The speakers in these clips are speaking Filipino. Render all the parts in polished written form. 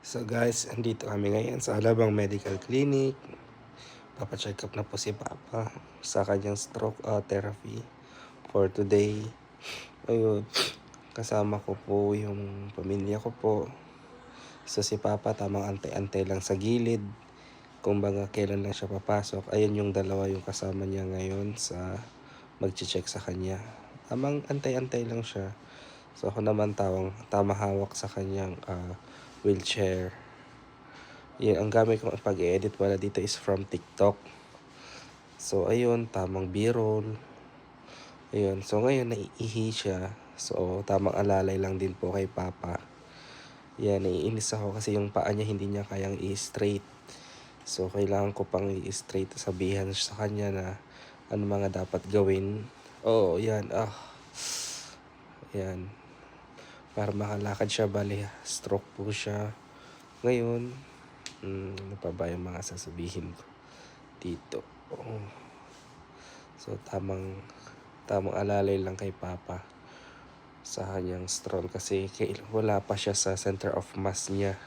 So guys, andito kami ngayon sa Alabang Medical Clinic. Papacheck up na po si Papa sa kanyang stroke therapy for today. Ayun, kasama ko po yung pamilya ko po. So si Papa tamang antay-antay lang sa gilid. Kumbaga kailan lang siya papasok. Ayun yung dalawa yung kasama niya ngayon sa magche-check sa kanya. Tamang antay-antay lang siya. So ako naman tamang hawak sa kanyang wheelchair. Yan, ang gamit kong pag-edit wala dito is from TikTok. So, ayun, tamang B-roll. Ayun, so ngayon naiihi siya. So, tamang alalay lang din po kay Papa. Yan, naiinis ako kasi yung paa niya hindi niya kayang i-straight. So, kailangan ko pang i-straight, sabihan sa kanya na ano mga dapat gawin. Oo, yan, yan. Para makalakad siya, bali, stroke po siya. Ngayon, ano pa ba yung mga sasabihin ko dito? Oh. So, tamang alalay lang kay Papa sa kanyang stroll kasi wala pa siya sa center of mass niya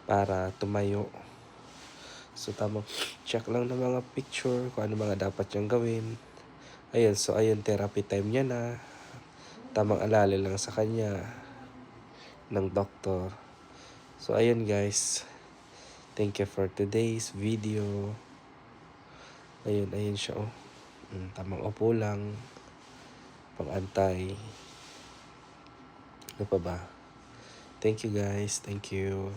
para tumayo. So, tamang check lang ng mga picture kung ano mga dapat niyang gawin. Ayun, so ayun, therapy time niya na. Tamang alalay lang sa kanya ng doktor. So, ayun guys. Thank you for today's video. Ayun siya oh. Tamang upo lang. Pang-antay. Ano pa ba? Thank you guys. Thank you.